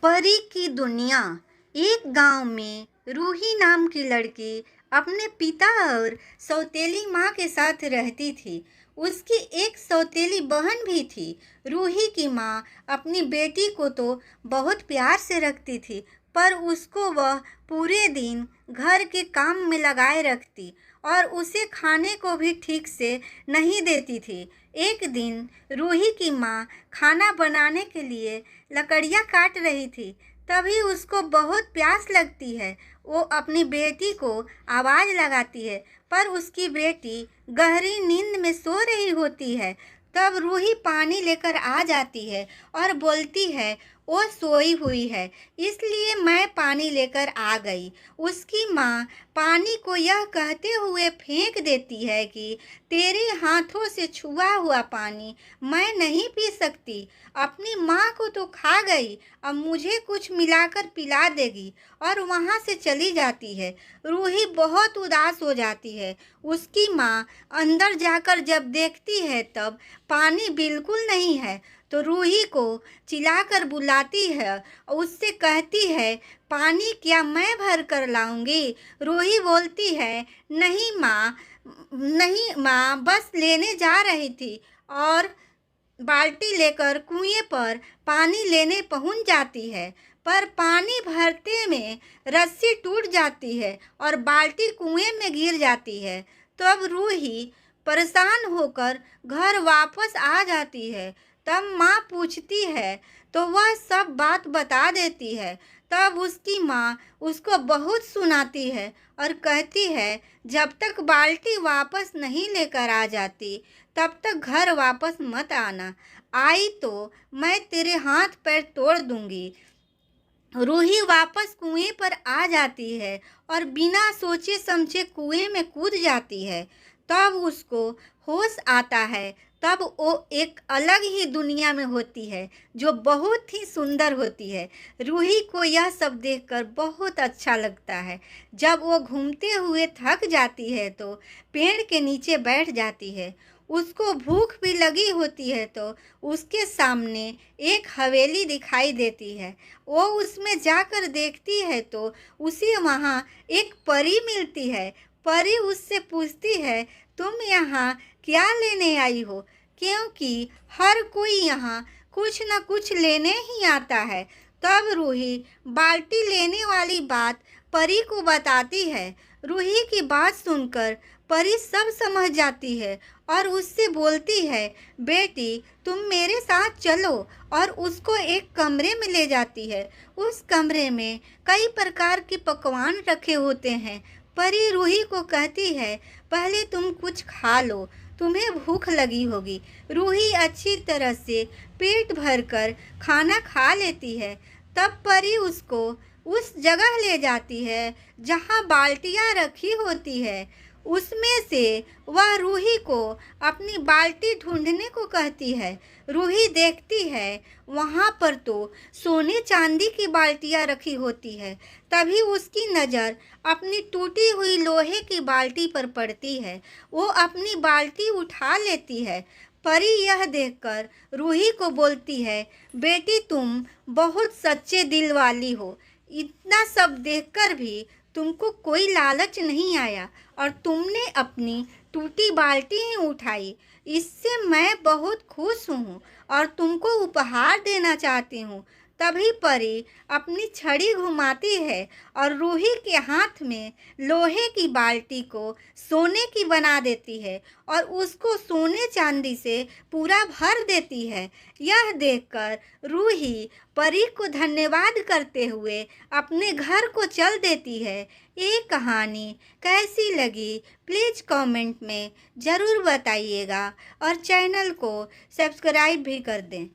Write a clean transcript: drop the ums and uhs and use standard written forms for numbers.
परी की दुनिया। एक गांव में रूही नाम की लड़की अपने पिता और सौतेली माँ के साथ रहती थी। उसकी एक सौतेली बहन भी थी। रूही की माँ अपनी बेटी को तो बहुत प्यार से रखती थी, पर उसको वह पूरे दिन घर के काम में लगाए रखती और उसे खाने को भी ठीक से नहीं देती थी। एक दिन रूही की माँ खाना बनाने के लिए लकड़ियाँ काट रही थी। तभी उसको बहुत प्यास लगती है। वो अपनी बेटी को आवाज़ लगाती है, पर उसकी बेटी गहरी नींद में सो रही होती है। तब रूही पानी लेकर आ जाती है और बोलती है, वो सोई हुई है, इसलिए मैं पानी लेकर आ गई। उसकी माँ पानी को यह कहते हुए फेंक देती है कि तेरे हाथों से छुआ हुआ पानी मैं नहीं पी सकती। अपनी माँ को तो खा गई, अब मुझे कुछ मिलाकर पिला देगी, और वहाँ से चली जाती है। रूही बहुत उदास हो जाती है। उसकी माँ अंदर जाकर जब देखती है तब पानी बिल्कुल नहीं है, तो रूही को चिल्लाकर बुलाती है और उससे कहती है, पानी क्या मैं भर कर लाऊंगी? रूही बोलती है, नहीं माँ, नहीं माँ, बस लेने जा रही थी, और बाल्टी लेकर कुएं पर पानी लेने पहुंच जाती है। पर पानी भरते में रस्सी टूट जाती है और बाल्टी कुएं में गिर जाती है। तब रूही परेशान होकर घर वापस आ जाती है। तब माँ पूछती है तो वह सब बात बता देती है। तब उसकी माँ उसको बहुत सुनाती है और कहती है, जब तक बाल्टी वापस नहीं लेकर आ जाती तब तक घर वापस मत आना, आई तो मैं तेरे हाथ पैर तोड़ दूंगी। रूही वापस कुएं पर आ जाती है और बिना सोचे समझे कुएं में कूद जाती है। तब उसको होश आता है। तब वो एक अलग ही दुनिया में होती है जो बहुत ही सुंदर होती है। रूही को यह सब देखकर बहुत अच्छा लगता है। जब वो घूमते हुए थक जाती है तो पेड़ के नीचे बैठ जाती है। उसको भूख भी लगी होती है तो उसके सामने एक हवेली दिखाई देती है। वो उसमें जाकर देखती है तो उसे वहाँ एक परी मिलती है। परी उससे पूछती है, तुम यहाँ क्या लेने आई हो? क्योंकि हर कोई यहाँ कुछ न कुछ लेने ही आता है। तब रूही बाल्टी लेने वाली बात परी को बताती है। रूही की बात सुनकर परी सब समझ जाती है और उससे बोलती है, बेटी तुम मेरे साथ चलो, और उसको एक कमरे में ले जाती है। उस कमरे में कई प्रकार के पकवान रखे होते हैं। परी रूही को कहती है, पहले तुम कुछ खा लो, तुम्हें भूख लगी होगी। रूही अच्छी तरह से पेट भरकर खाना खा लेती है। तब परी उसको उस जगह ले जाती है जहाँ बाल्टियाँ रखी होती है। उसमें से वह रूही को अपनी बाल्टी ढूंढने को कहती है। रूही देखती है वहाँ पर तो सोने चांदी की बाल्टियाँ रखी होती है। तभी उसकी नज़र अपनी टूटी हुई लोहे की बाल्टी पर पड़ती है। वो अपनी बाल्टी उठा लेती है। परी यह देखकर रूही को बोलती है, बेटी तुम बहुत सच्चे दिल वाली हो। इतना सब देखकर भी तुमको कोई लालच नहीं आया और तुमने अपनी टूटी बाल्टी ही उठाई। इससे मैं बहुत खुश हूँ और तुमको उपहार देना चाहती हूँ। तभी परी अपनी छड़ी घुमाती है और रूही के हाथ में लोहे की बाल्टी को सोने की बना देती है और उसको सोने चांदी से पूरा भर देती है। यह देखकर रूही परी को धन्यवाद करते हुए अपने घर को चल देती है। ये कहानी कैसी लगी प्लीज़ कमेंट में ज़रूर बताइएगा और चैनल को सब्सक्राइब भी कर दें।